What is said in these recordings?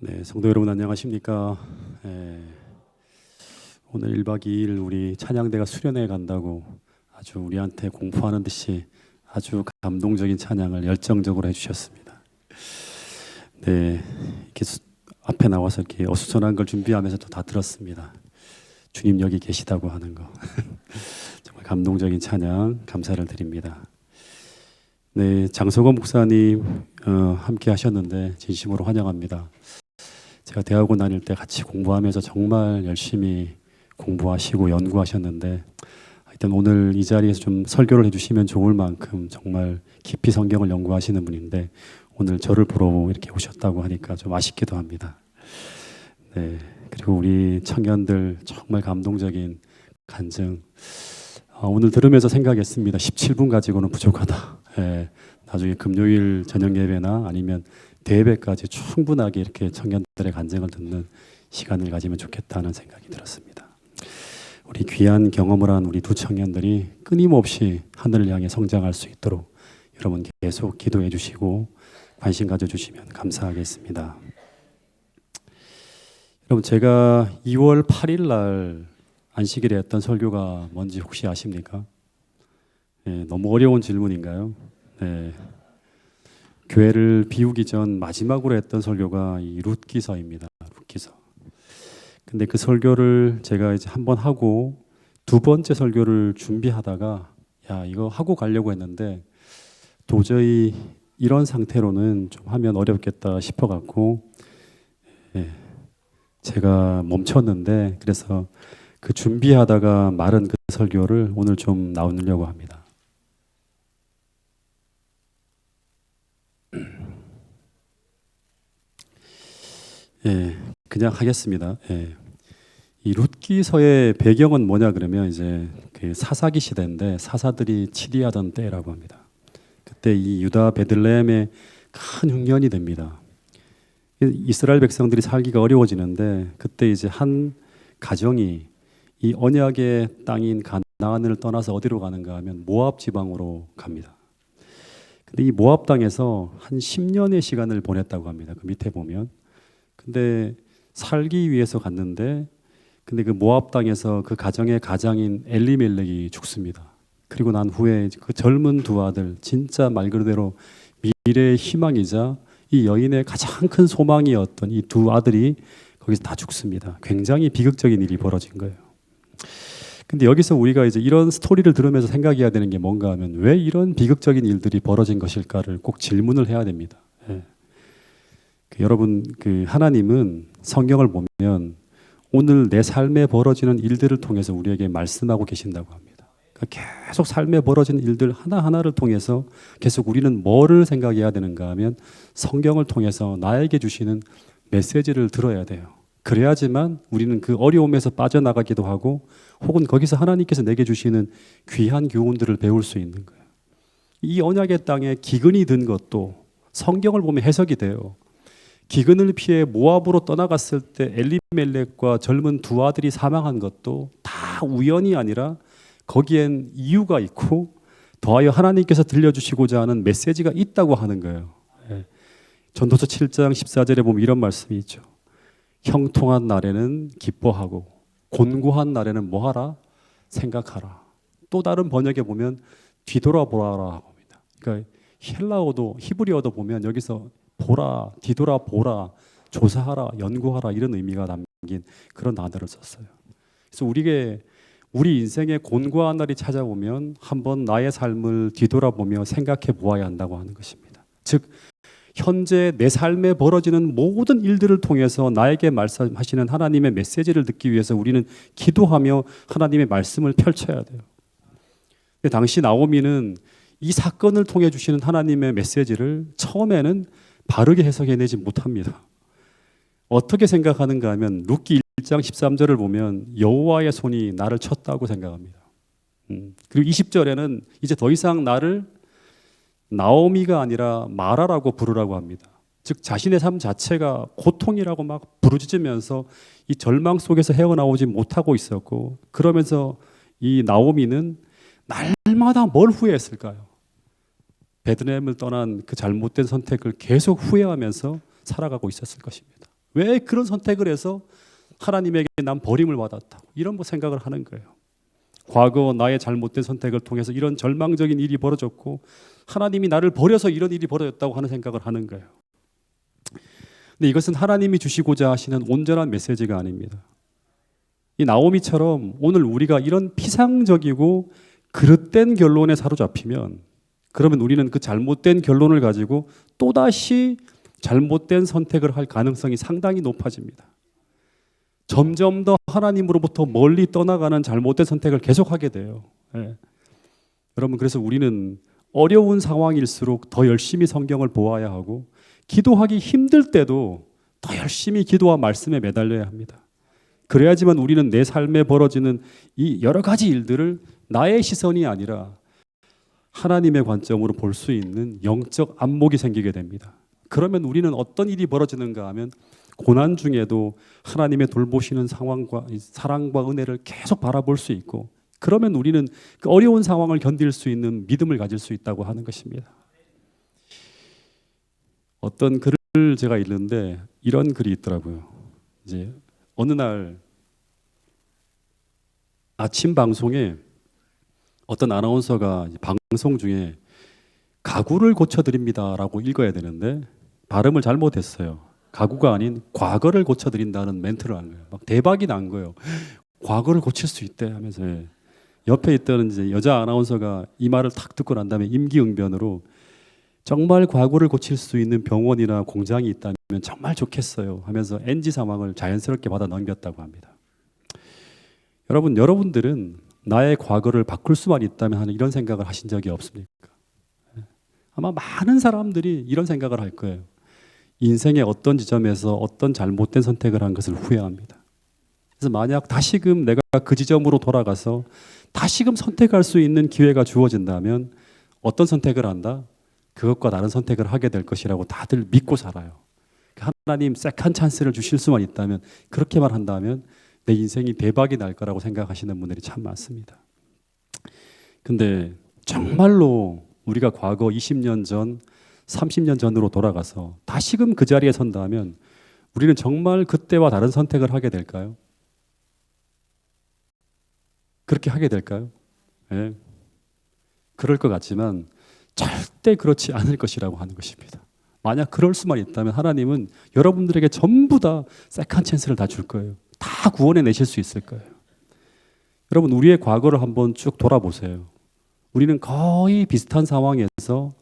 네, 성도 여러분 안녕하십니까? 오늘 1박 2일 우리 찬양대가 수련회 간다고 아주 우리한테 공포하는 듯이 아주 감동적인 찬양을 열정적으로 해주셨습니다. 네, 이렇게 앞에 나와서 이렇게 어수선한 걸 준비하면서도 다 들었습니다. 주님 여기 계시다고 하는 거 정말 감동적인 찬양 감사를 드립니다. 네, 장석원 목사님 함께 하셨는데 진심으로 환영합니다. 제가 대학원 다닐 때 같이 공부하면서 정말 열심히 공부하시고 연구하셨는데 하여튼 오늘 이 자리에서 좀 설교를 해주시면 좋을 만큼 정말 깊이 성경을 연구하시는 분인데 오늘 저를 보러 이렇게 오셨다고 하니까 좀 아쉽기도 합니다. 네, 그리고 우리 청년들 정말 감동적인 간증 오늘 들으면서 생각했습니다. 17분 가지고는 부족하다. 나중에 금요일 저녁 예배나 아니면 대예배까지 충분하게 이렇게 청년들의 간증을 듣는 시간을 가지면 좋겠다는 생각이 들었습니다. 우리 귀한 경험을 한 우리 두 청년들이 끊임없이 하늘을 향해 성장할 수 있도록 여러분 계속 기도해 주시고 관심 가져주시면 감사하겠습니다. 여러분 제가 2월 8일 날 안식일에 했던 설교가 뭔지 혹시 아십니까? 너무 어려운 질문인가요? 교회를 비우기 전 마지막으로 했던 설교가 이 룻기서입니다. 룻기서. 근데 그 설교를 제가 이제 한번 하고 두 번째 설교를 준비하다가 이거 하고 가려고 했는데 도저히 이런 상태로는 좀 하면 어렵겠다 싶어 갖고 제가 멈췄는데 그래서 그 준비하다가 마른 그 설교를 오늘 좀 나누려고 합니다. 그냥 하겠습니다. 이 룻기서의 배경은 뭐냐 그러면 이제 그 사사기 시대인데 사사들이 치리하던 때라고 합니다. 그때 이 유다 베들레헴에 큰 흉년이 됩니다. 이스라엘 백성들이 살기가 어려워지는데 그때 이제 한 가정이 이 언약의 땅인 가나안을 떠나서 어디로 가는가 하면 모압 지방으로 갑니다. 근데 이 모압 땅에서 한 10년의 시간을 보냈다고 합니다. 그 밑에 보면. 근데 살기 위해서 갔는데 근데 그 모압 땅에서 그 가정의 가장인 엘리멜렉이 죽습니다. 그리고 난 후에 그 젊은 두 아들 진짜 말 그대로 미래의 희망이자 이 여인의 가장 큰 소망이었던 이 두 아들이 거기서 다 죽습니다. 굉장히 비극적인 일이 벌어진 거예요. 근데 여기서 우리가 이제 이런 스토리를 들으면서 생각해야 되는 게 뭔가 하면 왜 이런 비극적인 일들이 벌어진 것일까를 꼭 질문을 해야 됩니다. 여러분 하나님은 성경을 보면 오늘 내 삶에 벌어지는 일들을 통해서 우리에게 말씀하고 계신다고 합니다. 그러니까 계속 삶에 벌어지는 일들 하나하나를 통해서 계속 우리는 뭐를 생각해야 되는가 하면 성경을 통해서 나에게 주시는 메시지를 들어야 돼요. 그래야지만 우리는 그 어려움에서 빠져나가기도 하고 혹은 거기서 하나님께서 내게 주시는 귀한 교훈들을 배울 수 있는 거예요. 이 언약의 땅에 기근이 든 것도 성경을 보면 해석이 돼요. 기근을 피해 모압으로 떠나갔을 때 엘리멜렉과 젊은 두 아들이 사망한 것도 다 우연이 아니라 거기엔 이유가 있고 더하여 하나님께서 들려주시고자 하는 메시지가 있다고 하는 거예요. 전도서 7장 14절에 보면 이런 말씀이 있죠. 형통한 날에는 기뻐하고 곤고한 날에는 뭐하라? 생각하라. 또 다른 번역에 보면 뒤돌아보라라 합니다. 그러니까 헬라어도 히브리어도 보면 여기서 보라, 뒤돌아보라, 조사하라, 연구하라 이런 의미가 담긴 그런 단어를 썼어요. 그래서 우리 인생의 곤고한 날이 찾아오면 한번 나의 삶을 뒤돌아보며 생각해 보아야 한다고 하는 것입니다. 즉 현재 내 삶에 벌어지는 모든 일들을 통해서 나에게 말씀하시는 하나님의 메시지를 듣기 위해서 우리는 기도하며 하나님의 말씀을 펼쳐야 돼요. 근데 당시 나오미는 이 사건을 통해 주시는 하나님의 메시지를 처음에는 바르게 해석해내지 못합니다. 어떻게 생각하는가 하면 룻기 1장 13절을 보면 여호와의 손이 나를 쳤다고 생각합니다. 그리고 20절에는 이제 더 이상 나를 나오미가 아니라 마라라고 부르라고 합니다. 즉 자신의 삶 자체가 고통이라고 막 부르짖으면서 이 절망 속에서 헤어나오지 못하고 있었고 그러면서 이 나오미는 날마다 뭘 후회했을까요? 베들레헴을 떠난 그 잘못된 선택을 계속 후회하면서 살아가고 있었을 것입니다. 왜 그런 선택을 해서 하나님에게 난 버림을 받았다고 이런 생각을 하는 거예요. 과거 나의 잘못된 선택을 통해서 이런 절망적인 일이 벌어졌고 하나님이 나를 버려서 이런 일이 벌어졌다고 하는 생각을 하는 거예요. 근데 이것은 하나님이 주시고자 하시는 온전한 메시지가 아닙니다. 이 나오미처럼 오늘 우리가 이런 피상적이고 그릇된 결론에 사로잡히면 그러면 우리는 그 잘못된 결론을 가지고 또다시 잘못된 선택을 할 가능성이 상당히 높아집니다. 점점 더 하나님으로부터 멀리 떠나가는 잘못된 선택을 계속하게 돼요. 예. 여러분, 그래서 우리는 어려운 상황일수록 더 열심히 성경을 보아야 하고 기도하기 힘들 때도 더 열심히 기도와 말씀에 매달려야 합니다. 그래야지만 우리는 내 삶에 벌어지는 이 여러 가지 일들을 나의 시선이 아니라 하나님의 관점으로 볼 수 있는 영적 안목이 생기게 됩니다. 그러면 우리는 어떤 일이 벌어지는가 하면 고난 중에도 하나님의 돌보시는 상황과 사랑과 은혜를 계속 바라볼 수 있고 그러면 우리는 그 어려운 상황을 견딜 수 있는 믿음을 가질 수 있다고 하는 것입니다. 어떤 글을 제가 읽는데 이런 글이 있더라고요. 이제 어느 날 아침 방송에 어떤 아나운서가 방송 중에 가구를 고쳐드립니다라고 읽어야 되는데 발음을 잘못했어요. 가구가 아닌 과거를 고쳐드린다는 멘트를 한 거예요. 막 대박이 난 거예요. 과거를 고칠 수 있대 하면서 옆에 있던 이제 여자 아나운서가 이 말을 탁 듣고 난 다음에 임기응변으로 정말 과거를 고칠 수 있는 병원이나 공장이 있다면 정말 좋겠어요 하면서 NG 상황을 자연스럽게 받아 넘겼다고 합니다. 여러분들은 나의 과거를 바꿀 수만 있다면 하는 이런 생각을 하신 적이 없습니까? 아마 많은 사람들이 이런 생각을 할 거예요. 인생의 어떤 지점에서 어떤 잘못된 선택을 한 것을 후회합니다. 그래서 만약 다시금 내가 그 지점으로 돌아가서 다시금 선택할 수 있는 기회가 주어진다면 어떤 선택을 한다? 그것과 다른 선택을 하게 될 것이라고 다들 믿고 살아요. 하나님 세컨 찬스를 주실 수만 있다면 그렇게만 한다면 내 인생이 대박이 날 거라고 생각하시는 분들이 참 많습니다. 근데 정말로 우리가 과거 20년 전, 30년 전으로 돌아가서 다시금 그 자리에 선다면 우리는 정말 그때와 다른 선택을 하게 될까요? 그렇게 하게 될까요? 네. 그럴 것 같지만 절대 그렇지 않을 것이라고 하는 것입니다. 만약 그럴 수만 있다면 하나님은 여러분들에게 전부 다 세컨 찬스를 다 줄 거예요. 다 구원해 내실 수 있을 거예요. 여러분, 우리의 과거를 한번 쭉 돌아보세요. 우리는 거의 비슷한 상황에서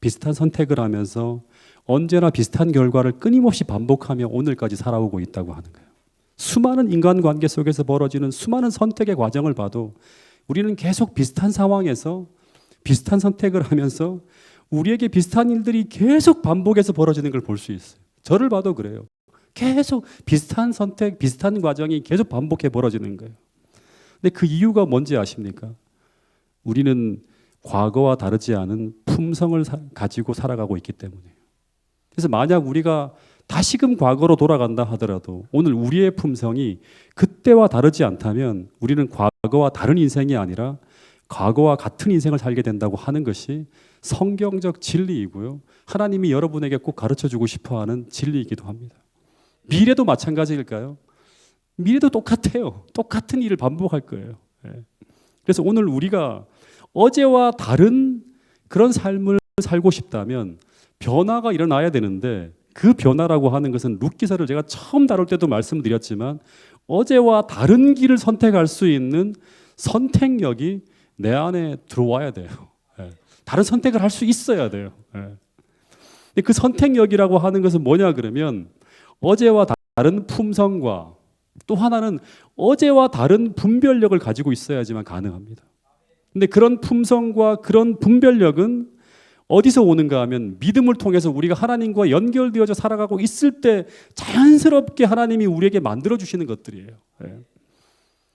비슷한 선택을 하면서 언제나 비슷한 결과를 끊임없이 반복하며 오늘까지 살아오고 있다고 하는 거예요. 수많은 인간관계 속에서 벌어지는 수많은 선택의 과정을 봐도 우리는 계속 비슷한 상황에서 비슷한 선택을 하면서 우리에게 비슷한 일들이 계속 반복해서 벌어지는 걸 볼 수 있어요. 저를 봐도 그래요. 계속 비슷한 선택, 비슷한 과정이 계속 반복해 벌어지는 거예요. 근데 그 이유가 뭔지 아십니까? 우리는 과거와 다르지 않은 품성을 가지고 살아가고 있기 때문이에요. 그래서 만약 우리가 다시금 과거로 돌아간다 하더라도 오늘 우리의 품성이 그때와 다르지 않다면 우리는 과거와 다른 인생이 아니라 과거와 같은 인생을 살게 된다고 하는 것이 성경적 진리이고요. 하나님이 여러분에게 꼭 가르쳐주고 싶어하는 진리이기도 합니다. 미래도 마찬가지일까요? 미래도 똑같아요. 똑같은 일을 반복할 거예요. 그래서 오늘 우리가 어제와 다른 그런 삶을 살고 싶다면 변화가 일어나야 되는데 그 변화라고 하는 것은 룻기서를 제가 처음 다룰 때도 말씀드렸지만 어제와 다른 길을 선택할 수 있는 선택력이 내 안에 들어와야 돼요. 다른 선택을 할 수 있어야 돼요. 근데 그 선택력이라고 하는 것은 뭐냐 그러면 어제와 다른 품성과 또 하나는 어제와 다른 분별력을 가지고 있어야지만 가능합니다. 근데 그런 품성과 그런 분별력은 어디서 오는가 하면 믿음을 통해서 우리가 하나님과 연결되어져 살아가고 있을 때 자연스럽게 하나님이 우리에게 만들어주시는 것들이에요.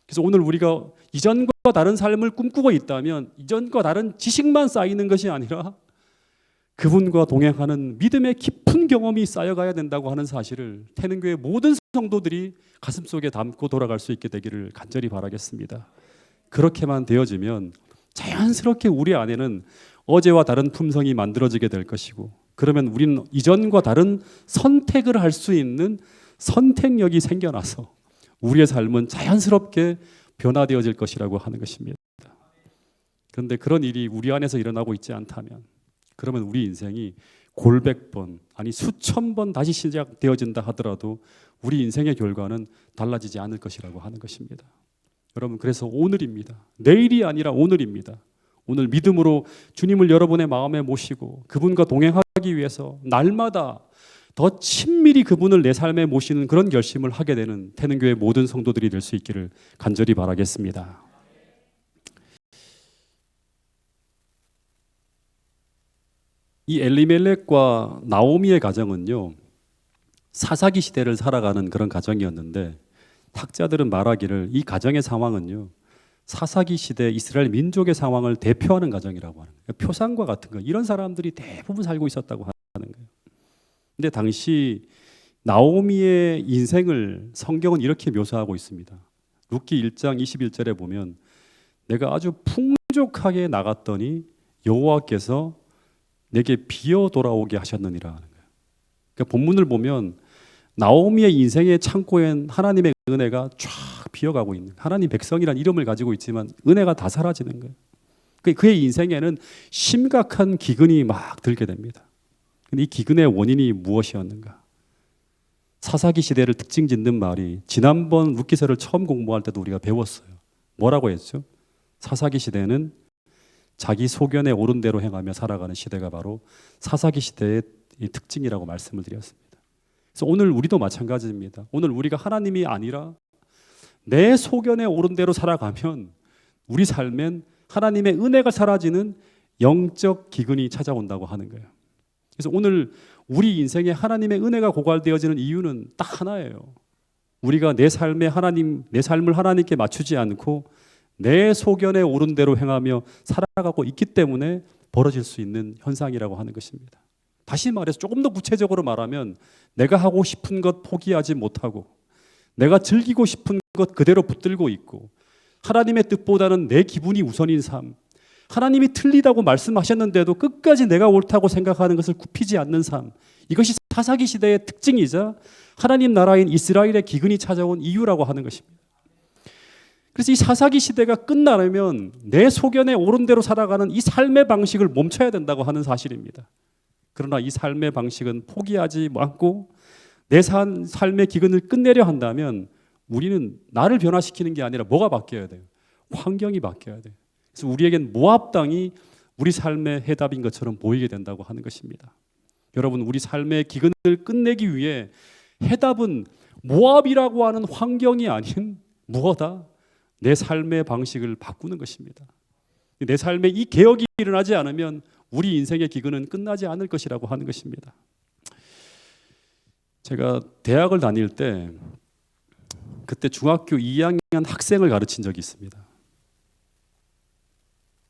그래서 오늘 우리가 이전과 다른 삶을 꿈꾸고 있다면 이전과 다른 지식만 쌓이는 것이 아니라 그분과 동행하는 믿음의 깊은 경험이 쌓여가야 된다고 하는 사실을 태능교회 모든 성도들이 가슴속에 담고 돌아갈 수 있게 되기를 간절히 바라겠습니다. 그렇게만 되어지면 자연스럽게 우리 안에는 어제와 다른 품성이 만들어지게 될 것이고 그러면 우리는 이전과 다른 선택을 할 수 있는 선택력이 생겨나서 우리의 삶은 자연스럽게 변화되어질 것이라고 하는 것입니다. 그런데 그런 일이 우리 안에서 일어나고 있지 않다면, 그러면 우리 인생이 골백 번, 아니 수천 번 다시 시작되어진다 하더라도 우리 인생의 결과는 달라지지 않을 것이라고 하는 것입니다. 여러분, 그래서 오늘입니다. 내일이 아니라 오늘입니다. 오늘 믿음으로 주님을 여러분의 마음에 모시고 그분과 동행하기 위해서 날마다 더 친밀히 그분을 내 삶에 모시는 그런 결심을 하게 되는 태능교회 모든 성도들이 될 수 있기를 간절히 바라겠습니다. 이 엘리멜렉과 나오미의 가정은요, 사사기 시대를 살아가는 그런 가정이었는데, 학자들은 말하기를 이 가정의 상황은요, 사사기 시대 이스라엘 민족의 상황을 대표하는 가정이라고 하는 거예요. 표상과 같은 거, 이런 사람들이 대부분 살고 있었다고 하는 거예요. 근데 당시 나오미의 인생을 성경은 이렇게 묘사하고 있습니다. 룻기 1장 21절에 보면 내가 아주 풍족하게 나갔더니 여호와께서 내게 비어 돌아오게 하셨느니라 하는 거예요. 그러니까 본문을 보면 나오미의 인생의 창고엔 하나님의 은혜가 쫙 비어가고 있는, 하나님 백성이라는 이름을 가지고 있지만 은혜가 다 사라지는 거예요. 그의 인생에는 심각한 기근이 막 들게 됩니다. 근데 이 기근의 원인이 무엇이었는가? 사사기 시대를 특징 짓는 말이 지난번 룻기서를 처음 공부할 때도 우리가 배웠어요. 뭐라고 했죠? 사사기 시대는 자기 소견에 옳은 대로 행하며 살아가는 시대가 바로 사사기 시대의 특징이라고 말씀을 드렸습니다. 그래서 오늘 우리도 마찬가지입니다. 오늘 우리가 하나님이 아니라 내 소견에 옳은 대로 살아가면 우리 삶엔 하나님의 은혜가 사라지는 영적 기근이 찾아온다고 하는 거예요. 그래서 오늘 우리 인생에 하나님의 은혜가 고갈되어지는 이유는 딱 하나예요. 우리가 내 삶을 하나님께 맞추지 않고 내 소견에 옳은 대로 행하며 살아가고 있기 때문에 벌어질 수 있는 현상이라고 하는 것입니다. 다시 말해서 조금 더 구체적으로 말하면 내가 하고 싶은 것 포기하지 못하고 내가 즐기고 싶은 것 그대로 붙들고 있고 하나님의 뜻보다는 내 기분이 우선인 삶, 하나님이 틀리다고 말씀하셨는데도 끝까지 내가 옳다고 생각하는 것을 굽히지 않는 삶, 이것이 사사기 시대의 특징이자 하나님 나라인 이스라엘의 기근이 찾아온 이유라고 하는 것입니다. 그래서 이 사사기 시대가 끝나려면 내 소견에 옳은 대로 살아가는 이 삶의 방식을 멈춰야 된다고 하는 사실입니다. 그러나 이 삶의 방식은 포기하지 않고 내 삶의 기근을 끝내려 한다면 우리는 나를 변화시키는 게 아니라 뭐가 바뀌어야 돼요? 환경이 바뀌어야 돼요. 그래서 우리에겐 모압 땅이 우리 삶의 해답인 것처럼 보이게 된다고 하는 것입니다. 여러분, 우리 삶의 기근을 끝내기 위해 해답은 모압이라고 하는 환경이 아닌 무엇이다? 내 삶의 방식을 바꾸는 것입니다. 내 삶에 이 개혁이 일어나지 않으면 우리 인생의 기근은 끝나지 않을 것이라고 하는 것입니다. 제가 대학을 다닐 때 그때 중학교 2학년 학생을 가르친 적이 있습니다.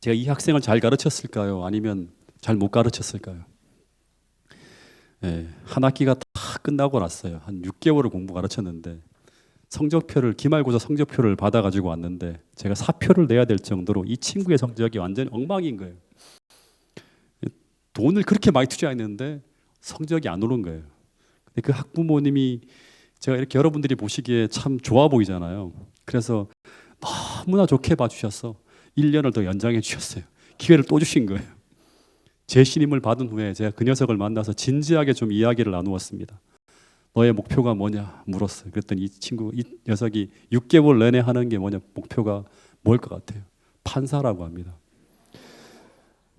제가 이 학생을 잘 가르쳤을까요? 아니면 잘 못 가르쳤을까요? 네, 한 학기가 다 끝나고 났어요. 한 6개월을 공부 가르쳤는데 기말고사 성적표를 받아가지고 왔는데 제가 사표를 내야 될 정도로 이 친구의 성적이 완전히 엉망인 거예요. 돈을 그렇게 많이 투자했는데 성적이 안 오른 거예요. 근데 그 학부모님이 제가 이렇게 여러분들이 보시기에 참 좋아 보이잖아요. 그래서 너무나 좋게 봐주셔서 1년을 더 연장해 주셨어요. 기회를 또 주신 거예요. 제 신임을 받은 후에 제가 그 녀석을 만나서 진지하게 좀 이야기를 나누었습니다. 너의 목표가 뭐냐 물었어요. 그랬더니 이 녀석이 6개월 내내 하는 게 뭐냐, 목표가 뭘 것 같아요? 판사라고 합니다.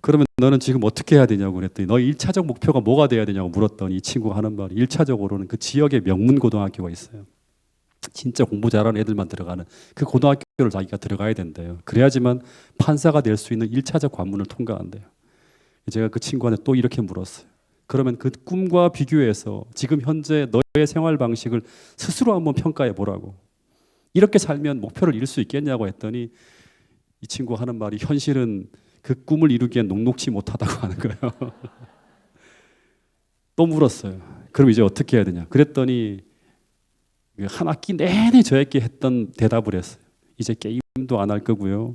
그러면 너는 지금 어떻게 해야 되냐고 그랬더니 너의 1차적 목표가 뭐가 돼야 되냐고 물었더니 이 친구가 하는 말이 1차적으로는 그 지역에 명문고등학교가 있어요. 진짜 공부 잘하는 애들만 들어가는 그 고등학교를 자기가 들어가야 된대요. 그래야지만 판사가 될 수 있는 1차적 관문을 통과한대요. 제가 그 친구한테 또 이렇게 물었어요. 그러면 그 꿈과 비교해서 지금 현재 너의 생활 방식을 스스로 한번 평가해 보라고. 이렇게 살면 목표를 이룰 수 있겠냐고 했더니 이 친구 하는 말이 현실은 그 꿈을 이루기엔 녹록지 못하다고 하는 거예요. 또 물었어요. 그럼 이제 어떻게 해야 되냐? 그랬더니 한 학기 내내 저에게 했던 대답을 했어요. 이제 게임도 안 할 거고요.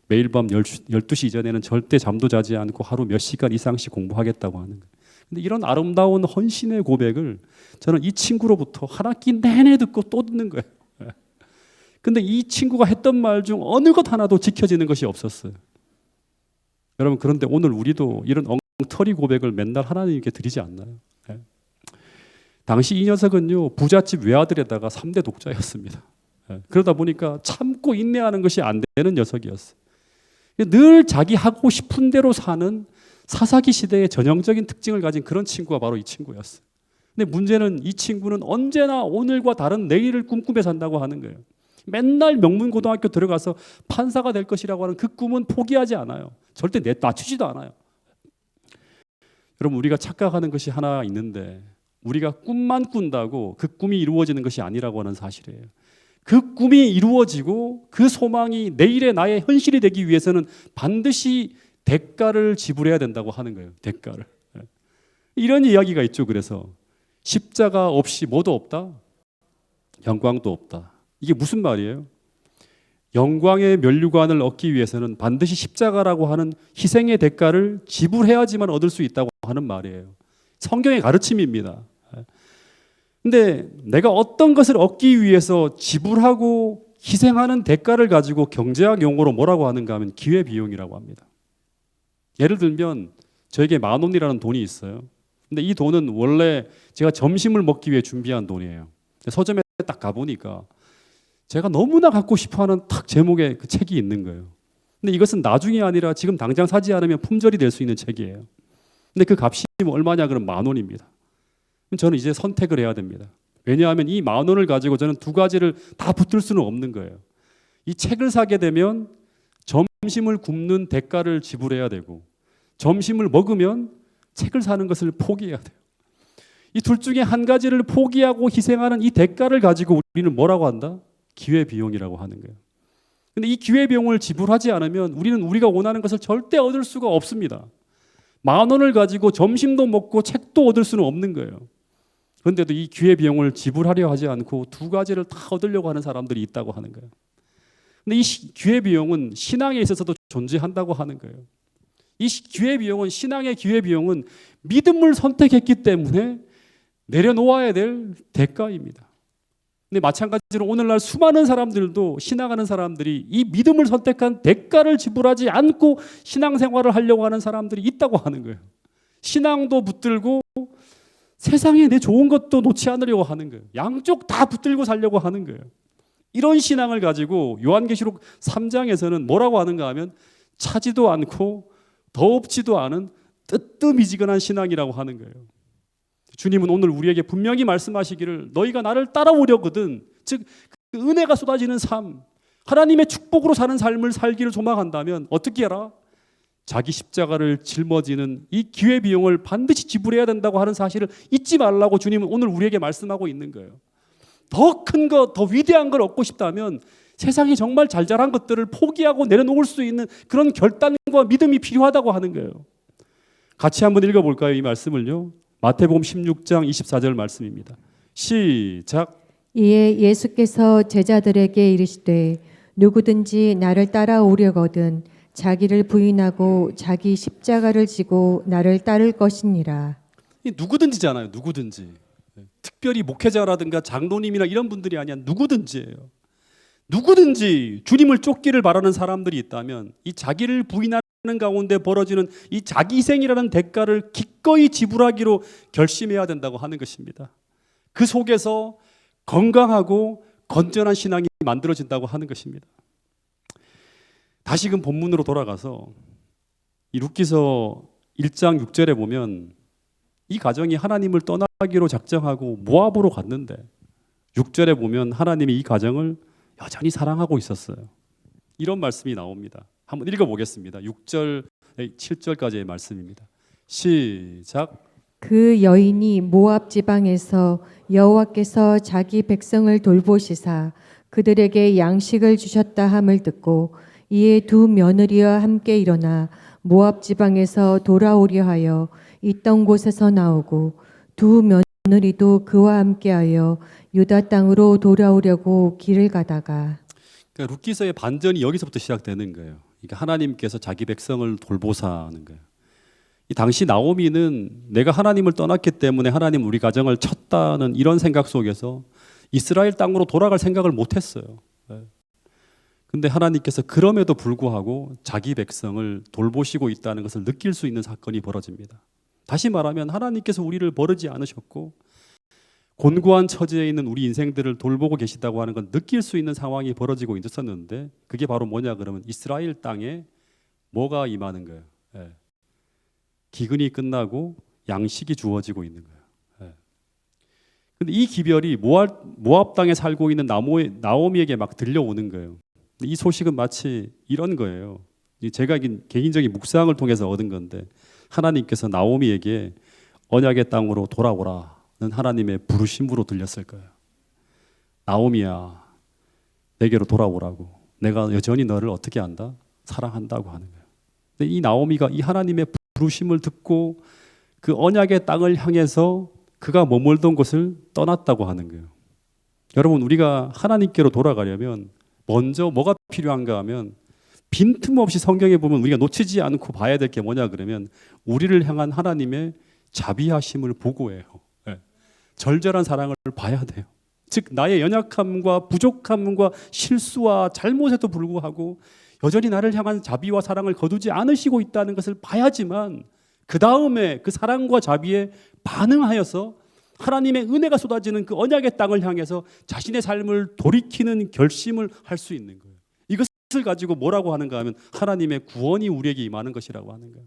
매일 밤 12시 이전에는 절대 잠도 자지 않고 하루 몇 시간 이상씩 공부하겠다고 하는 거예요. 근데 이런 아름다운 헌신의 고백을 저는 이 친구로부터 한 학기 내내 듣고 또 듣는 거예요. 근데 이 친구가 했던 말 중 어느 것 하나도 지켜지는 것이 없었어요. 여러분, 그런데 오늘 우리도 이런 엉터리 고백을 맨날 하나님께 드리지 않나요? 당시 이 녀석은요, 부잣집 외아들에다가 3대 독자였습니다. 그러다 보니까 참고 인내하는 것이 안 되는 녀석이었어요. 늘 자기 하고 싶은 대로 사는 사사기 시대의 전형적인 특징을 가진 그런 친구가 바로 이 친구였어요. 근데 문제는 이 친구는 언제나 오늘과 다른 내일을 꿈꾸며 산다고 하는 거예요. 맨날 명문고등학교 들어가서 판사가 될 것이라고 하는 그 꿈은 포기하지 않아요. 절대 낮추지도 않아요. 여러분, 우리가 착각하는 것이 하나 있는데, 우리가 꿈만 꾼다고 그 꿈이 이루어지는 것이 아니라고 하는 사실이에요. 그 꿈이 이루어지고 그 소망이 내일의 나의 현실이 되기 위해서는 반드시 대가를 지불해야 된다고 하는 거예요. 대가를. 이런 이야기가 있죠. 그래서 십자가 없이 뭐도 없다? 영광도 없다. 이게 무슨 말이에요? 영광의 면류관을 얻기 위해서는 반드시 십자가라고 하는 희생의 대가를 지불해야지만 얻을 수 있다고 하는 말이에요. 성경의 가르침입니다. 근데 내가 어떤 것을 얻기 위해서 지불하고 희생하는 대가를 가지고 경제학 용어로 뭐라고 하는가 하면 기회비용이라고 합니다. 예를 들면 저에게 10,000원이라는 돈이 있어요. 근데 이 돈은 원래 제가 점심을 먹기 위해 준비한 돈이에요. 서점에 딱 가보니까 제가 너무나 갖고 싶어하는 탁 제목의 그 책이 있는 거예요. 근데 이것은 나중이 아니라 지금 당장 사지 않으면 품절이 될 수 있는 책이에요. 근데 그 값이 얼마냐? 그럼 10,000원입니다. 그럼 저는 이제 선택을 해야 됩니다. 왜냐하면 이 10,000원을 가지고 저는 두 가지를 다 붙들 수는 없는 거예요. 이 책을 사게 되면 점심을 굶는 대가를 지불해야 되고, 점심을 먹으면 책을 사는 것을 포기해야 돼요. 이 둘 중에 한 가지를 포기하고 희생하는 이 대가를 가지고 우리는 뭐라고 한다? 기회비용이라고 하는 거예요. 근데 이 기회비용을 지불하지 않으면 우리는 우리가 원하는 것을 절대 얻을 수가 없습니다. 10,000원을 가지고 점심도 먹고 책도 얻을 수는 없는 거예요. 그런데도 이 기회비용을 지불하려 하지 않고 두 가지를 다 얻으려고 하는 사람들이 있다고 하는 거예요. 근데 이 기회비용은 신앙에 있어서도 존재한다고 하는 거예요. 이 기회비용은, 신앙의 기회비용은 믿음을 선택했기 때문에 내려놓아야 될 대가입니다. 근데 마찬가지로 오늘날 수많은 사람들도, 신앙하는 사람들이 이 믿음을 선택한 대가를 지불하지 않고 신앙생활을 하려고 하는 사람들이 있다고 하는 거예요. 신앙도 붙들고 세상에 내 좋은 것도 놓지 않으려고 하는 거예요. 양쪽 다 붙들고 살려고 하는 거예요. 이런 신앙을 가지고 요한계시록 3장에서는 뭐라고 하는가 하면 차지도 않고 더없지도 않은 뜨뜻미지근한 신앙이라고 하는 거예요. 주님은 오늘 우리에게 분명히 말씀하시기를, 너희가 나를 따라오려거든, 즉 그 은혜가 쏟아지는 삶, 하나님의 축복으로 사는 삶을 살기를 소망한다면 어떻게 해라? 자기 십자가를 짊어지는 이 기회비용을 반드시 지불해야 된다고 하는 사실을 잊지 말라고 주님은 오늘 우리에게 말씀하고 있는 거예요. 더 큰 것, 더 위대한 걸 얻고 싶다면 세상에 정말 잘잘한 것들을 포기하고 내려놓을 수 있는 그런 결단과 믿음이 필요하다고 하는 거예요. 같이 한번 읽어볼까요? 이 말씀을요. 마태복음 16장 24절 말씀입니다. 시작. 이에 예수께서 제자들에게 이르시되 누구든지 나를 따라오려거든 자기를 부인하고 자기 십자가를 지고 나를 따를 것이니라. 이 누구든지잖아요. 누구든지. 특별히 목회자라든가 장로님이나 이런 분들이 아니야. 누구든지예요. 누구든지 주님을 쫓기를 바라는 사람들이 있다면 이 자기를 부인하는 가운데 벌어지는 이 자기희생이라는 대가를 기꺼이 지불하기로 결심해야 된다고 하는 것입니다. 그 속에서 건강하고 건전한 신앙이 만들어진다고 하는 것입니다. 다시금 본문으로 돌아가서 이 룻기서 1장 6절에 보면 이 가정이 하나님을 떠나기로 작정하고 모압으로 갔는데 6절에 보면 하나님이 이 가정을 여전히 사랑하고 있었어요. 이런 말씀이 나옵니다. 한번 읽어보겠습니다. 6절, 7절까지의 말씀입니다. 시작. 그 여인이 모압 지방에서 여호와께서 자기 백성을 돌보시사 그들에게 양식을 주셨다 함을 듣고 이에 두 며느리와 함께 일어나 모압 지방에서 돌아오려 하여 있던 곳에서 나오고 두 며느리도 그와 함께하여 유다 땅으로 돌아오려고 길을 가다가. 그러니까 룻기서의 반전이 여기서부터 시작되는 거예요. 그러니까 하나님께서 자기 백성을 돌보사 하는 거예요. 이 당시 나오미는 내가 하나님을 떠났기 때문에 하나님 우리 가정을 쳤다는 이런 생각 속에서 이스라엘 땅으로 돌아갈 생각을 못했어요. 근데 하나님께서 그럼에도 불구하고 자기 백성을 돌보시고 있다는 것을 느낄 수 있는 사건이 벌어집니다. 다시 말하면 하나님께서 우리를 버리지 않으셨고 곤고한 처지에 있는 우리 인생들을 돌보고 계시다고 하는 건 느낄 수 있는 상황이 벌어지고 있었는데, 그게 바로 뭐냐 그러면 이스라엘 땅에 뭐가 임하는 거예요. 기근이 끝나고 양식이 주어지고 있는 거예요. 근데 이 기별이 모압 땅에 살고 있는 나오미에게 막 들려오는 거예요. 이 소식은 마치 이런 거예요. 제가 개인적인 묵상을 통해서 얻은 건데, 하나님께서 나오미에게 언약의 땅으로 돌아오라는 하나님의 부르심으로 들렸을 거예요. 나오미야, 내게로 돌아오라고. 내가 여전히 너를 어떻게 한다? 사랑한다고 하는 거예요. 근데 이 나오미가 이 하나님의 부르심을 듣고 그 언약의 땅을 향해서 그가 머물던 곳을 떠났다고 하는 거예요. 여러분, 우리가 하나님께로 돌아가려면 먼저 뭐가 필요한가 하면, 빈틈없이 성경에 보면 우리가 놓치지 않고 봐야 될 게 뭐냐 그러면 우리를 향한 하나님의 자비하심을 보고해요. 절절한 사랑을 봐야 돼요. 즉 나의 연약함과 부족함과 실수와 잘못에도 불구하고 여전히 나를 향한 자비와 사랑을 거두지 않으시고 있다는 것을 봐야지만 그 다음에 그 사랑과 자비에 반응하여서 하나님의 은혜가 쏟아지는 그 언약의 땅을 향해서 자신의 삶을 돌이키는 결심을 할 수 있는 거예요. 이것을 가지고 뭐라고 하는가 하면 하나님의 구원이 우리에게 임하는 것이라고 하는 거예요.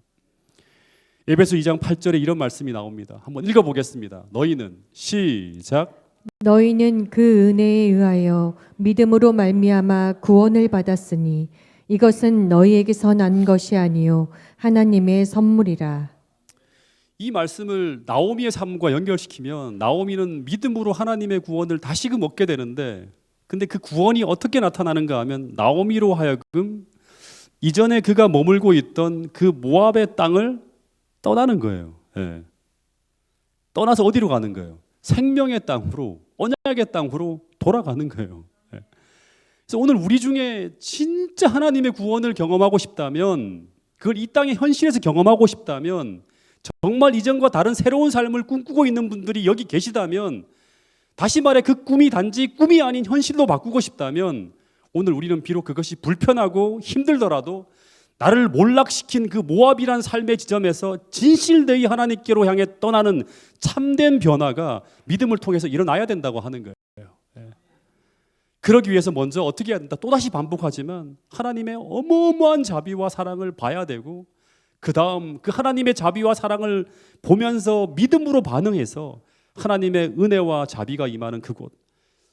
에베소 2장 8절에 이런 말씀이 나옵니다. 한번 읽어보겠습니다. 너희는 시작. 너희는 그 은혜에 의하여 믿음으로 말미암아 구원을 받았으니 이것은 너희에게서 난 것이 아니요 하나님의 선물이라. 이 말씀을 나오미의 삶과 연결시키면 나오미는 믿음으로 하나님의 구원을 다시금 얻게 되는데, 근데 그 구원이 어떻게 나타나는가 하면 나오미로 하여금 이전에 그가 머물고 있던 그 모압의 땅을 떠나는 거예요. 떠나서 어디로 가는 거예요? 생명의 땅으로, 언약의 땅으로 돌아가는 거예요. 그래서 오늘 우리 중에 진짜 하나님의 구원을 경험하고 싶다면, 그걸 이 땅의 현실에서 경험하고 싶다면, 정말 이전과 다른 새로운 삶을 꿈꾸고 있는 분들이 여기 계시다면, 다시 말해 그 꿈이 단지 꿈이 아닌 현실로 바꾸고 싶다면, 오늘 우리는 비록 그것이 불편하고 힘들더라도 나를 몰락시킨 그 모압이란 삶의 지점에서 진실되이 하나님께로 향해 떠나는 참된 변화가 믿음을 통해서 일어나야 된다고 하는 거예요. 그러기 위해서 먼저 어떻게 해야 된다? 또다시 반복하지만 하나님의 어마어마한 자비와 사랑을 봐야 되고, 그 다음 그 하나님의 자비와 사랑을 보면서 믿음으로 반응해서 하나님의 은혜와 자비가 임하는 그곳,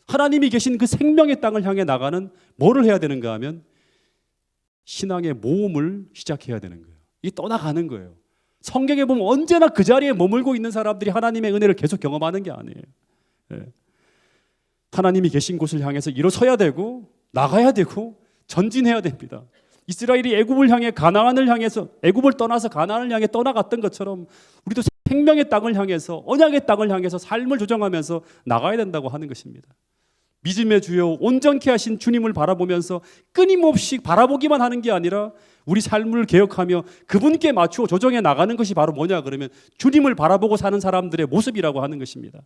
하나님이 계신 그 생명의 땅을 향해 나가는 뭐를 해야 되는가 하면 신앙의 모험을 시작해야 되는 거예요. 이 떠나가는 거예요. 성경에 보면 언제나 그 자리에 머물고 있는 사람들이 하나님의 은혜를 계속 경험하는 게 아니에요. 하나님이 계신 곳을 향해서 일어서야 되고 나가야 되고 전진해야 됩니다. 이스라엘이 애굽을 향해 가나안을 향해서, 애굽을 떠나서 가나안을 향해 떠나갔던 것처럼 우리도 생명의 땅을 향해서, 언약의 땅을 향해서 삶을 조정하면서 나가야 된다고 하는 것입니다. 믿음의 주여 온전케 하신 주님을 바라보면서 끊임없이 바라보기만 하는 게 아니라 우리 삶을 개혁하며 그분께 맞추어 조정해 나가는 것이 바로 뭐냐 그러면 주님을 바라보고 사는 사람들의 모습이라고 하는 것입니다.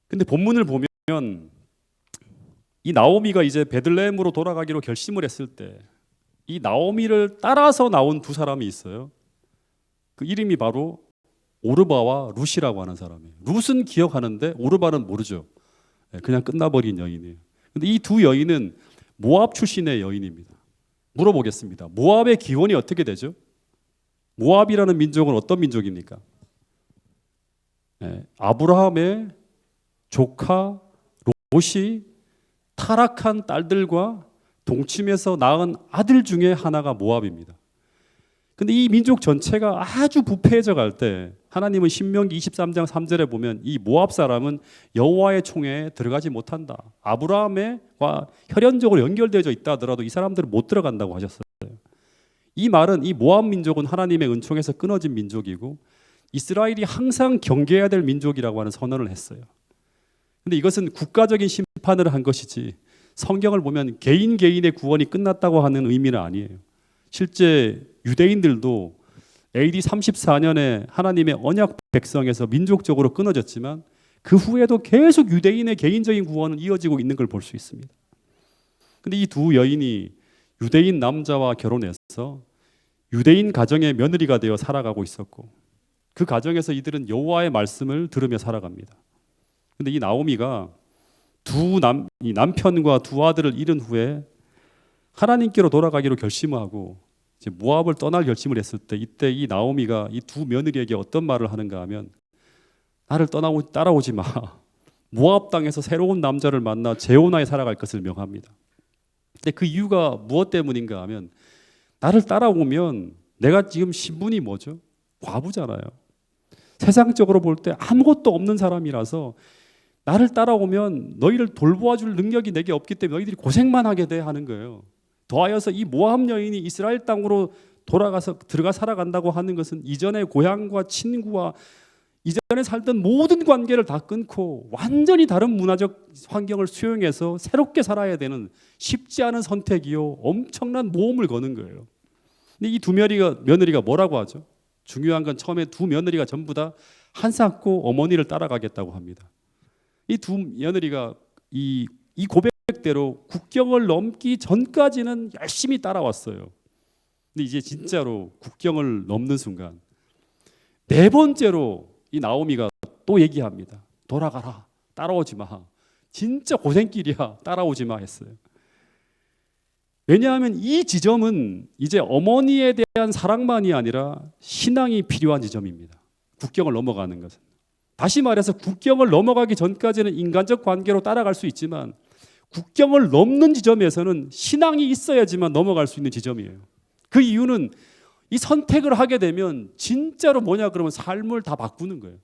근데 본문을 보면 이 나오미가 이제 베들레헴으로 돌아가기로 결심을 했을 때 이 나오미를 따라서 나온 두 사람이 있어요. 그 이름이 바로 오르바와 룻이라고 하는 사람이에요. 룻은 기억하는데 오르바는 모르죠. 그냥 끝나버린 여인이에요. 근데 이 두 여인은 모압 출신의 여인입니다. 물어보겠습니다. 모압의 기원이 어떻게 되죠? 모압이라는 민족은 어떤 민족입니까? 아브라함의 조카 롯이 타락한 딸들과 동침해서 낳은 아들 중에 하나가 모압입니다. 근데 이 민족 전체가 아주 부패해져 갈 때 하나님은 신명기 23장 3절에 보면 이 모압 사람은 여호와의 총회에 들어가지 못한다. 아브라함과 혈연적으로 연결되어 있다 하더라도 이 사람들은 못 들어간다고 하셨어요. 이 말은 이 모압 민족은 하나님의 은총에서 끊어진 민족이고 이스라엘이 항상 경계해야 될 민족이라고 하는 선언을 했어요. 근데 이것은 국가적인 심판을 한 것이지 성경을 보면 개인의 구원이 끝났다고 하는 의미는 아니에요. 실제 유대인들도 AD 34년에 하나님의 언약 백성에서 민족적으로 끊어졌지만 그 후에도 계속 유대인의 개인적인 구원은 이어지고 있는 걸 볼 수 있습니다. 근데 이 두 여인이 유대인 남자와 결혼해서 유대인 가정의 며느리가 되어 살아가고 있었고 그 가정에서 이들은 여호와의 말씀을 들으며 살아갑니다. 근데 이 나오미가 이 남편과 두 아들을 잃은 후에 하나님께로 돌아가기로 결심을 하고 이제 모압을 떠날 결심을 했을 때 이때 이 나오미가 이 두 며느리에게 어떤 말을 하는가 하면 나를 따라오지 마. 모압 땅에서 새로운 남자를 만나 재혼하에 살아갈 것을 명합니다. 근데 그 이유가 무엇 때문인가 하면 나를 따라오면 내가 지금 신분이 뭐죠? 과부잖아요. 세상적으로 볼 때 아무것도 없는 사람이라서 나를 따라오면 너희를 돌보아줄 능력이 내게 없기 때문에 너희들이 고생만 하게 돼 하는 거예요. 더하여서 이 모압 여인이 이스라엘 땅으로 들어가 살아간다고 하는 것은 이전의 고향과 친구와 이전에 살던 모든 관계를 다 끊고 완전히 다른 문화적 환경을 수용해서 새롭게 살아야 되는 쉽지 않은 선택이요 엄청난 모험을 거는 거예요. 근데 이 두 며느리가 뭐라고 하죠? 중요한 건 처음에 두 며느리가 전부 다 한사코 어머니를 따라가겠다고 합니다. 이 두 며느리가 이 고백대로 국경을 넘기 전까지는 열심히 따라왔어요. 근데 이제 진짜로 국경을 넘는 순간 네 번째로 이 나오미가 또 얘기합니다. 돌아가라. 따라오지 마. 진짜 고생길이야. 따라오지 마 했어요. 왜냐하면 이 지점은 이제 어머니에 대한 사랑만이 아니라 신앙이 필요한 지점입니다. 국경을 넘어가는 것은. 다시 말해서 국경을 넘어가기 전까지는 인간적 관계로 따라갈 수 있지만 국경을 넘는 지점에서는 신앙이 있어야지만 넘어갈 수 있는 지점이에요. 그 이유는 이 선택을 하게 되면 진짜로 뭐냐 그러면 삶을 다 바꾸는 거예요.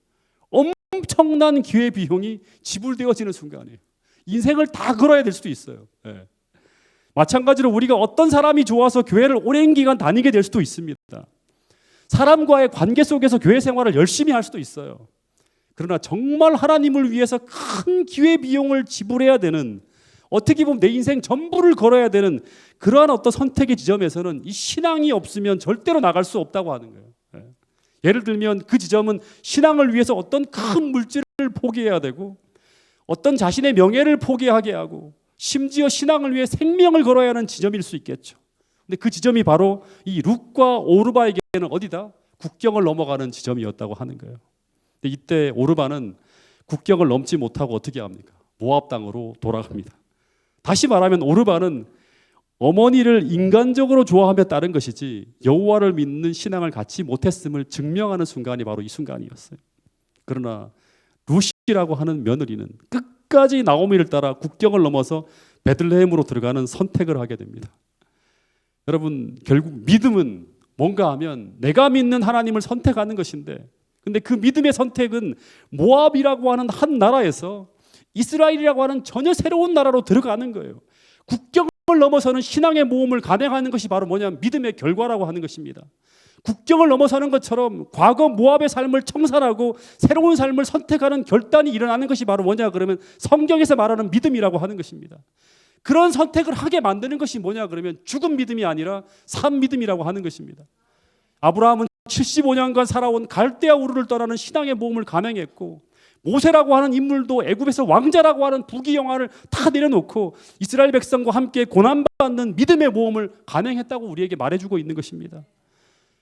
엄청난 기회비용이 지불되어지는 순간이에요. 인생을 다 걸어야 될 수도 있어요. 네. 마찬가지로 우리가 어떤 사람이 좋아서 교회를 오랜 기간 다니게 될 수도 있습니다. 사람과의 관계 속에서 교회 생활을 열심히 할 수도 있어요. 그러나 정말 하나님을 위해서 큰 기회비용을 지불해야 되는 어떻게 보면 내 인생 전부를 걸어야 되는 그러한 어떤 선택의 지점에서는 이 신앙이 없으면 절대로 나갈 수 없다고 하는 거예요. 예를 들면 그 지점은 신앙을 위해서 어떤 큰 물질을 포기해야 되고 어떤 자신의 명예를 포기하게 하고 심지어 신앙을 위해 생명을 걸어야 하는 지점일 수 있겠죠. 근데 그 지점이 바로 이 룻과 오르바에게는 어디다? 국경을 넘어가는 지점이었다고 하는 거예요. 근데 이때 오르바는 국경을 넘지 못하고 어떻게 합니까? 모압 땅으로 돌아갑니다. 다시 말하면 오르바는 어머니를 인간적으로 좋아하며 따른 것이지 여호와를 믿는 신앙을 갖지 못했음을 증명하는 순간이 바로 이 순간이었어요. 그러나 룻이라고 하는 며느리는 끝까지 나오미를 따라 국경을 넘어서 베들레헴으로 들어가는 선택을 하게 됩니다. 여러분 결국 믿음은 뭔가 하면 내가 믿는 하나님을 선택하는 것인데 근데 그 믿음의 선택은 모압이라고 하는 한 나라에서 이스라엘이라고 하는 전혀 새로운 나라로 들어가는 거예요. 국경을 넘어서는 신앙의 모험을 감행하는 것이 바로 뭐냐면 믿음의 결과라고 하는 것입니다. 국경을 넘어서는 것처럼 과거 모압의 삶을 청산하고 새로운 삶을 선택하는 결단이 일어나는 것이 바로 뭐냐 그러면 성경에서 말하는 믿음이라고 하는 것입니다. 그런 선택을 하게 만드는 것이 뭐냐 그러면 죽은 믿음이 아니라 산 믿음이라고 하는 것입니다. 아브라함은 75년간 살아온 갈대아 우르를 떠나는 신앙의 모험을 감행했고 모세라고 하는 인물도 애굽에서 왕자라고 하는 부귀영화를 다 내려놓고 이스라엘 백성과 함께 고난받는 믿음의 모험을 감행했다고 우리에게 말해주고 있는 것입니다.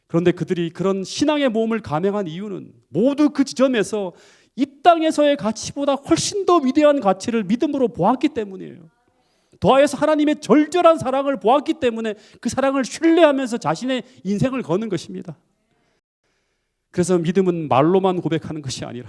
그런데 그들이 그런 신앙의 모험을 감행한 이유는 모두 그 지점에서 이 땅에서의 가치보다 훨씬 더 위대한 가치를 믿음으로 보았기 때문이에요. 더하여서 하나님의 절절한 사랑을 보았기 때문에 그 사랑을 신뢰하면서 자신의 인생을 거는 것입니다. 그래서 믿음은 말로만 고백하는 것이 아니라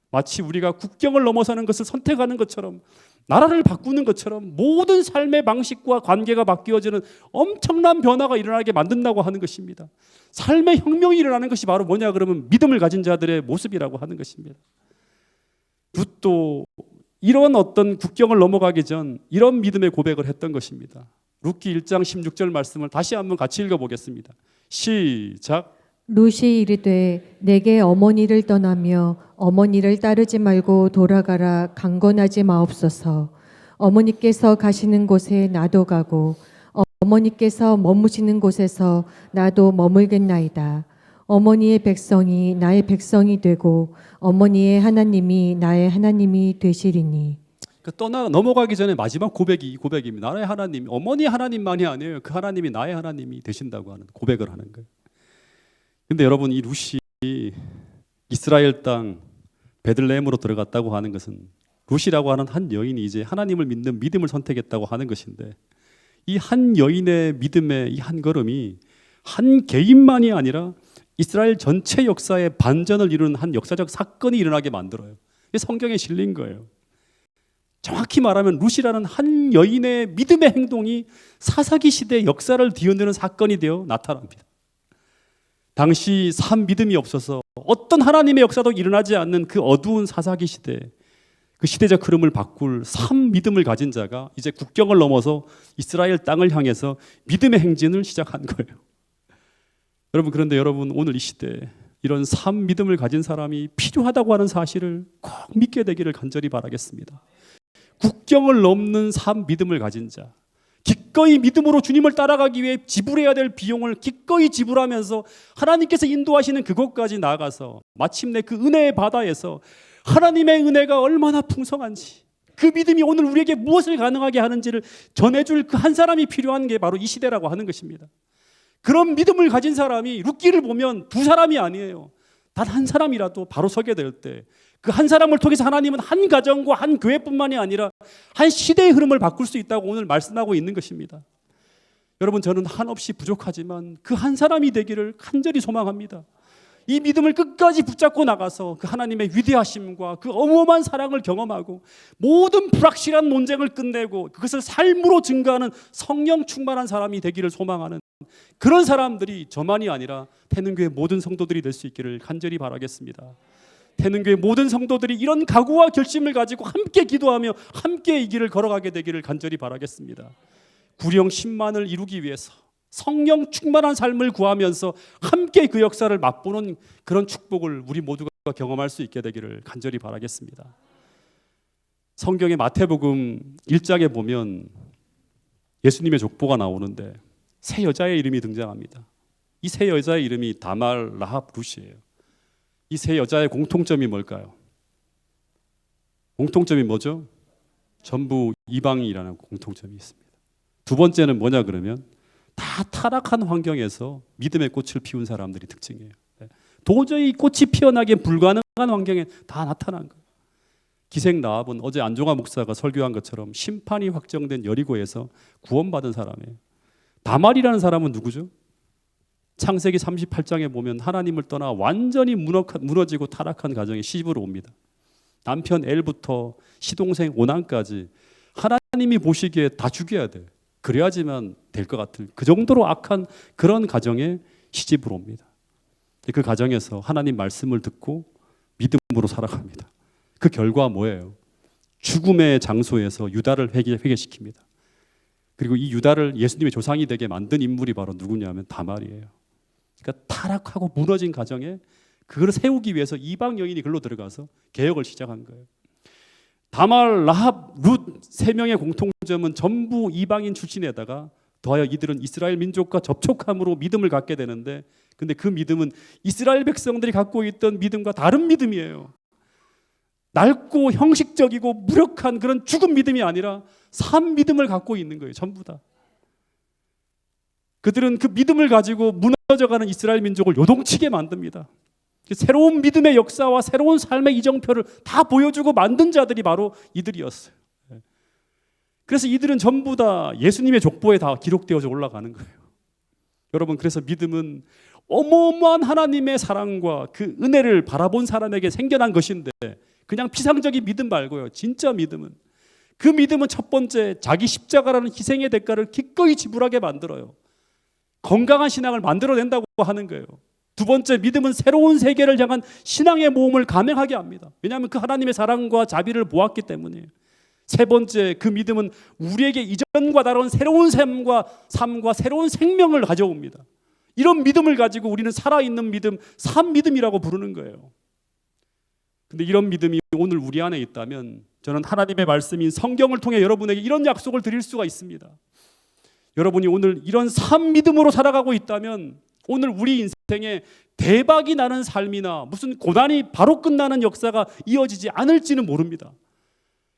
마치 우리가 국경을 넘어서는 것을 선택하는 것처럼 나라를 바꾸는 것처럼 모든 삶의 방식과 관계가 바뀌어지는 엄청난 변화가 일어나게 만든다고 하는 것입니다. 삶의 혁명이 일어나는 것이 바로 뭐냐 그러면 믿음을 가진 자들의 모습이라고 하는 것입니다. 룻도 이런 어떤 국경을 넘어가기 전 이런 믿음의 고백을 했던 것입니다. 룻기 1장 16절 말씀을 다시 한번 같이 읽어보겠습니다. 시작. 룻이 이르되 내게 어머니를 떠나며 어머니를 따르지 말고 돌아가라 강건하지 마옵소서. 어머니께서 가시는 곳에 나도 가고 어머니께서 머무시는 곳에서 나도 머물겠나이다. 어머니의 백성이 나의 백성이 되고 어머니의 하나님이 나의 하나님이 되시리니. 넘어가기 전에 마지막 고백이 이 고백입니다. 나의 하나님, 어머니 하나님만이 아니에요. 그 하나님이 나의 하나님이 되신다고 하는 고백을 하는 거예요. 근데 여러분, 이 룻이 이스라엘 땅 베들레헴으로 들어갔다고 하는 것은 룻이라고 하는 한 여인이 이제 하나님을 믿는 믿음을 선택했다고 하는 것인데, 이 한 여인의 믿음의 이 한 걸음이 한 개인만이 아니라 이스라엘 전체 역사의 반전을 이루는 한 역사적 사건이 일어나게 만들어요. 이게 성경에 실린 거예요. 정확히 말하면 룻이라는 한 여인의 믿음의 행동이 사사기 시대의 역사를 뒤흔드는 사건이 되어 나타납니다. 당시 산 믿음이 없어서 어떤 하나님의 역사도 일어나지 않는 그 어두운 사사기 시대, 그 시대적 흐름을 바꿀 산 믿음을 가진 자가 이제 국경을 넘어서 이스라엘 땅을 향해서 믿음의 행진을 시작한 거예요. 여러분, 그런데 여러분, 오늘 이 시대에 이런 산 믿음을 가진 사람이 필요하다고 하는 사실을 꼭 믿게 되기를 간절히 바라겠습니다. 국경을 넘는 산 믿음을 가진 자, 기꺼이 믿음으로 주님을 따라가기 위해 지불해야 될 비용을 기꺼이 지불하면서 하나님께서 인도하시는 그곳까지 나아가서 마침내 그 은혜의 바다에서 하나님의 은혜가 얼마나 풍성한지, 그 믿음이 오늘 우리에게 무엇을 가능하게 하는지를 전해줄 그 한 사람이 필요한 게 바로 이 시대라고 하는 것입니다. 그런 믿음을 가진 사람이 룻기를 보면 두 사람이 아니에요. 단 한 사람이라도 바로 서게 될 때 그 한 사람을 통해서 하나님은 한 가정과 한 교회뿐만이 아니라 한 시대의 흐름을 바꿀 수 있다고 오늘 말씀하고 있는 것입니다. 여러분, 저는 한없이 부족하지만 그 한 사람이 되기를 간절히 소망합니다. 이 믿음을 끝까지 붙잡고 나가서 그 하나님의 위대하심과 그 어마어마한 사랑을 경험하고 모든 불확실한 논쟁을 끝내고 그것을 삶으로 증거하는 성령 충만한 사람이 되기를 소망하는 그런 사람들이 저만이 아니라 태능교회 모든 성도들이 될 수 있기를 간절히 바라겠습니다. 태능교회 모든 성도들이 이런 각오와 결심을 가지고 함께 기도하며 함께 이 길을 걸어가게 되기를 간절히 바라겠습니다. 구령 10만을 이루기 위해서 성령 충만한 삶을 구하면서 함께 그 역사를 맛보는 그런 축복을 우리 모두가 경험할 수 있게 되기를 간절히 바라겠습니다. 성경의 마태복음 1장에 보면 예수님의 족보가 나오는데 세 여자의 이름이 등장합니다. 이 세 여자의 이름이 다말, 라합, 룻이에요. 이 세 여자의 공통점이 뭘까요? 공통점이 뭐죠? 전부 이방인이라는 공통점이 있습니다. 두 번째는 뭐냐 그러면 다 타락한 환경에서 믿음의 꽃을 피운 사람들이 특징이에요. 도저히 꽃이 피어나기 불가능한 환경에 다 나타난 거예요. 기생 라합은 어제 안종화 목사가 설교한 것처럼 심판이 확정된 여리고에서 구원받은 사람이에요. 다말이라는 사람은 누구죠? 창세기 38장에 보면 하나님을 떠나 완전히 무너지고 타락한 가정에 시집으로 옵니다. 남편 엘부터 시동생 오난까지 하나님이 보시기에 다 죽여야 돼. 그래야지만 될 것 같은 그 정도로 악한 그런 가정에 시집으로 옵니다. 그 가정에서 하나님 말씀을 듣고 믿음으로 살아갑니다. 그 결과 뭐예요? 죽음의 장소에서 유다를 회개시킵니다. 그리고 이 유다를 예수님의 조상이 되게 만든 인물이 바로 누구냐면 다말이에요. 그러니까 타락하고 무너진 가정에 그걸 세우기 위해서 이방 여인이 글로 들어가서 개혁을 시작한 거예요. 다말, 라합, 룻 세 명의 공통점은 전부 이방인 출신에다가 더하여 이들은 이스라엘 민족과 접촉함으로 믿음을 갖게 되는데, 근데 그 믿음은 이스라엘 백성들이 갖고 있던 믿음과 다른 믿음이에요. 낡고 형식적이고 무력한 그런 죽은 믿음이 아니라 산 믿음을 갖고 있는 거예요. 전부 다. 그들은 그 믿음을 가지고 무너져가는 이스라엘 민족을 요동치게 만듭니다. 새로운 믿음의 역사와 새로운 삶의 이정표를 다 보여주고 만든 자들이 바로 이들이었어요. 그래서 이들은 전부 다 예수님의 족보에 다 기록되어져 올라가는 거예요. 여러분, 그래서 믿음은 어마어마한 하나님의 사랑과 그 은혜를 바라본 사람에게 생겨난 것인데, 그냥 피상적인 믿음 말고요, 진짜 믿음은, 그 믿음은 첫 번째 자기 십자가라는 희생의 대가를 기꺼이 지불하게 만들어요. 건강한 신앙을 만들어낸다고 하는 거예요. 두 번째, 믿음은 새로운 세계를 향한 신앙의 모험을 감행하게 합니다. 왜냐하면 그 하나님의 사랑과 자비를 보았기 때문이에요. 세 번째, 그 믿음은 우리에게 이전과 다른 새로운 삶과 새로운 생명을 가져옵니다. 이런 믿음을 가지고 우리는 살아있는 믿음, 산 믿음이라고 부르는 거예요. 근데 이런 믿음이 오늘 우리 안에 있다면 저는 하나님의 말씀인 성경을 통해 여러분에게 이런 약속을 드릴 수가 있습니다. 여러분이 오늘 이런 산 믿음으로 살아가고 있다면 오늘 우리 인생에 대박이 나는 삶이나 무슨 고난이 바로 끝나는 역사가 이어지지 않을지는 모릅니다.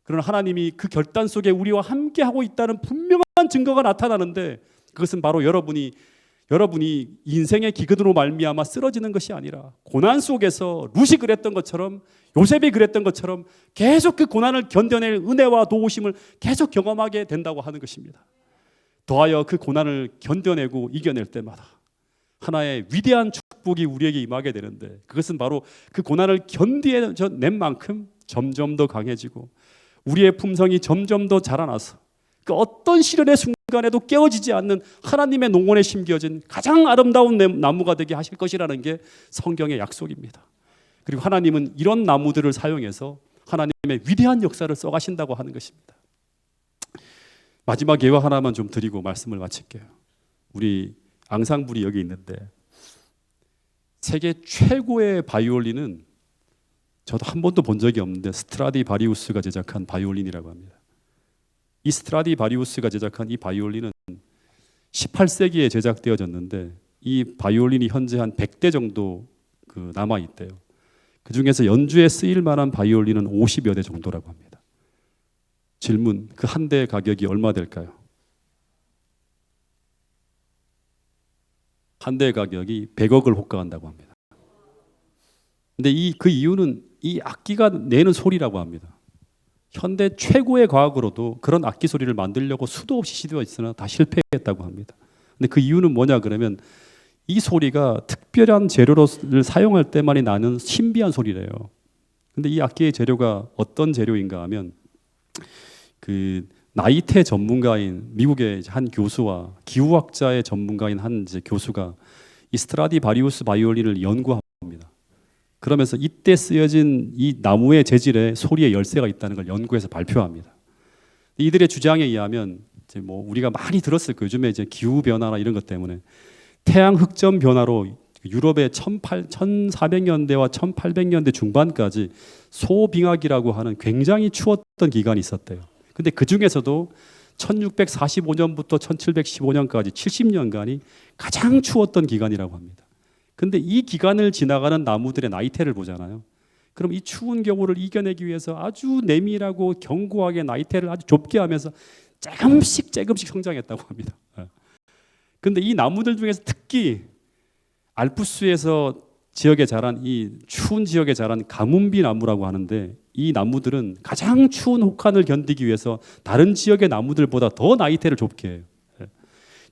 그러나 하나님이 그 결단 속에 우리와 함께하고 있다는 분명한 증거가 나타나는데, 그것은 바로 여러분이 인생의 기근으로 말미암아 쓰러지는 것이 아니라 고난 속에서 룻이 그랬던 것처럼, 요셉이 그랬던 것처럼 계속 그 고난을 견뎌낼 은혜와 도우심을 계속 경험하게 된다고 하는 것입니다. 더하여 그 고난을 견뎌내고 이겨낼 때마다 하나의 위대한 축복이 우리에게 임하게 되는데, 그것은 바로 그 고난을 견뎌낸 만큼 점점 더 강해지고 우리의 품성이 점점 더 자라나서 그 어떤 시련의 순간에도 깨어지지 않는 하나님의 농원에 심겨진 가장 아름다운 나무가 되게 하실 것이라는 게 성경의 약속입니다. 그리고 하나님은 이런 나무들을 사용해서 하나님의 위대한 역사를 써가신다고 하는 것입니다. 마지막 예화 하나만 좀 드리고 말씀을 마칠게요. 우리 앙상블이 여기 있는데, 세계 최고의 바이올린은 저도 한 번도 본 적이 없는데 스트라디바리우스가 제작한 바이올린이라고 합니다. 이 스트라디바리우스가 제작한 이 바이올린은 18세기에 제작되어졌는데, 이 바이올린이 현재 한 100대 정도 남아 있대요. 그 중에서 연주에 쓰일 만한 바이올린은 50여 대 정도라고 합니다. 질문, 그 한 대의 가격이 얼마 될까요? 한 대의 가격이 100억을 호가한다고 합니다. 근데 그 이유는 이 악기가 내는 소리라고 합니다. 현대 최고의 과학으로도 그런 악기 소리를 만들려고 수도 없이 시도했으나 다 실패했다고 합니다. 근데 그 이유는 뭐냐 그러면, 이 소리가 특별한 재료를 사용할 때만이 나는 신비한 소리래요. 근데 이 악기의 재료가 어떤 재료인가 하면, 그 나이테 전문가인 미국의 한 교수와 기후학자의 전문가인 한 교수가 이 스트라디바리우스 바이올린을 연구합니다. 그러면서 이때 쓰여진 이 나무의 재질에 소리의 열쇠가 있다는 걸 연구해서 발표합니다. 이들의 주장에 의하면, 이제 뭐 우리가 많이 들었을 거예요. 요즘에 이제 기후 변화나 이런 것 때문에 태양 흑점 변화로 유럽의 1400년대와 1800년대 중반까지 소빙하기라고 하는 굉장히 추웠던 기간이 있었대요. 근데 그 중에서도 1645년부터 1715년까지 70년간이 가장 추웠던 기간이라고 합니다. 근데 이 기간을 지나가는 나무들의 나이테를 보잖아요. 그럼 이 추운 겨울을 이겨내기 위해서 아주 내밀하고 견고하게 나이테를 아주 좁게 하면서 조금씩 성장했다고 합니다. 근데 이 나무들 중에서 특히 알프스에서 지역에 자란, 이 추운 지역에 자란 가뭄비 나무라고 하는데, 이 나무들은 가장 추운 혹한을 견디기 위해서 다른 지역의 나무들보다 더 나이테를 좁게 해요.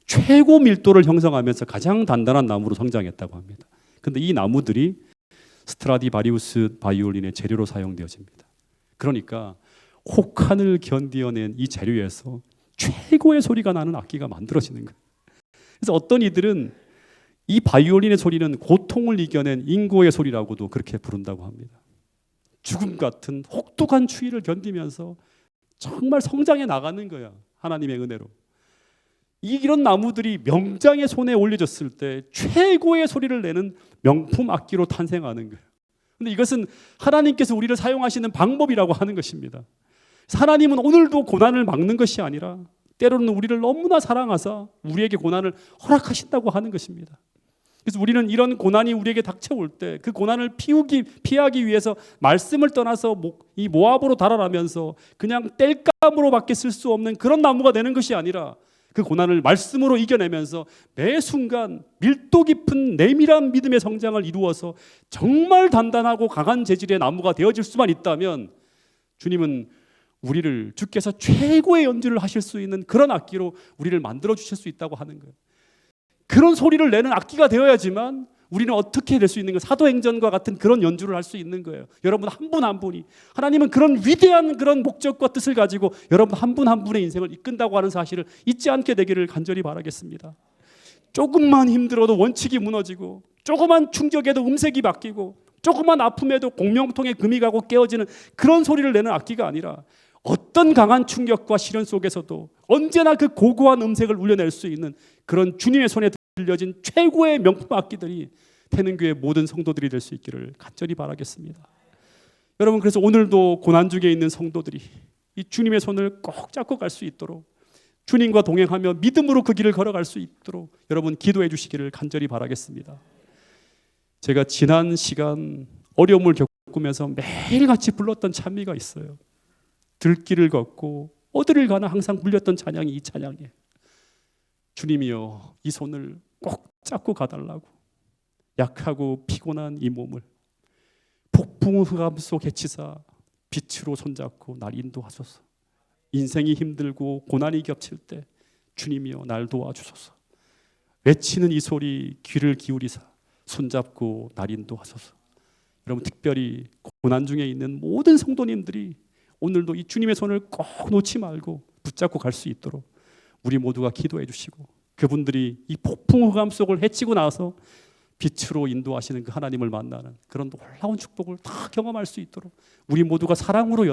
최고 밀도를 형성하면서 가장 단단한 나무로 성장했다고 합니다. 근데 이 나무들이 스트라디바리우스 바이올린의 재료로 사용되어집니다. 그러니까 혹한을 견디어낸 이 재료에서 최고의 소리가 나는 악기가 만들어지는 거예요. 그래서 어떤 이들은 이 바이올린의 소리는 고통을 이겨낸 인고의 소리라고도 그렇게 부른다고 합니다. 죽음 같은 혹독한 추위를 견디면서 정말 성장해 나가는 거야, 하나님의 은혜로. 이런 나무들이 명장의 손에 올려졌을 때 최고의 소리를 내는 명품 악기로 탄생하는 거예요. 근데 이것은 하나님께서 우리를 사용하시는 방법이라고 하는 것입니다. 하나님은 오늘도 고난을 막는 것이 아니라 때로는 우리를 너무나 사랑하사 우리에게 고난을 허락하신다고 하는 것입니다. 그래서 우리는 이런 고난이 우리에게 닥쳐올 때 그 고난을 피하기 위해서 말씀을 떠나서 이 모압으로 달아나면서 그냥 땔감으로밖에 쓸 수 없는 그런 나무가 되는 것이 아니라, 그 고난을 말씀으로 이겨내면서 매 순간 밀도 깊은 내밀한 믿음의 성장을 이루어서 정말 단단하고 강한 재질의 나무가 되어질 수만 있다면, 주님은 주께서 최고의 연주를 하실 수 있는 그런 악기로 우리를 만들어 주실 수 있다고 하는 거예요. 그런 소리를 내는 악기가 되어야지만 우리는 어떻게 될 수 있는 거예요? 사도행전과 같은 그런 연주를 할 수 있는 거예요. 여러분 한 분 한 분이, 하나님은 그런 위대한 그런 목적과 뜻을 가지고 여러분 한 분 한 분의 인생을 이끈다고 하는 사실을 잊지 않게 되기를 간절히 바라겠습니다. 조금만 힘들어도 원칙이 무너지고, 조그만 충격에도 음색이 바뀌고, 조그만 아픔에도 공명통에 금이 가고 깨어지는 그런 소리를 내는 악기가 아니라, 어떤 강한 충격과 시련 속에서도 언제나 그 고고한 음색을 울려낼 수 있는 그런 주님의 손에 들려진 최고의 명품 악기들이 태능교회 모든 성도들이 될 수 있기를 간절히 바라겠습니다. 여러분, 그래서 오늘도 고난 중에 있는 성도들이 이 주님의 손을 꼭 잡고 갈 수 있도록, 주님과 동행하며 믿음으로 그 길을 걸어갈 수 있도록 여러분 기도해 주시기를 간절히 바라겠습니다. 제가 지난 시간 어려움을 겪으면서 매일같이 불렀던 찬미가 있어요. 들길을 걷고 어디를 가나 항상 불렸던 찬양이 이 찬양이에요. 주님이여, 이 손을 꼭 잡고 가달라고. 약하고 피곤한 이 몸을 폭풍 흑암 속에 치사 빛으로 손잡고 날 인도하소서. 인생이 힘들고 고난이 겹칠 때 주님이여 날 도와주소서. 외치는 이 소리 귀를 기울이사 손잡고 날 인도하소서. 여러분, 특별히 고난 중에 있는 모든 성도님들이 오늘도 이 주님의 손을 꼭 놓지 말고 붙잡고 갈 수 있도록 우리 모두가 기도해 주시고, 그분들이 이 폭풍 흑암 속을 헤치고 나서 빛으로 인도하시는 그 하나님을 만나는 그런 놀라운 축복을 다 경험할 수 있도록 우리 모두가 사랑으로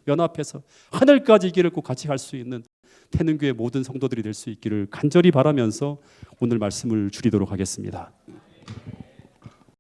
연합해서 하늘까지 이 길을 꼭 같이 갈 수 있는 태능교회 모든 성도들이 될 수 있기를 간절히 바라면서 오늘 말씀을 줄이도록 하겠습니다.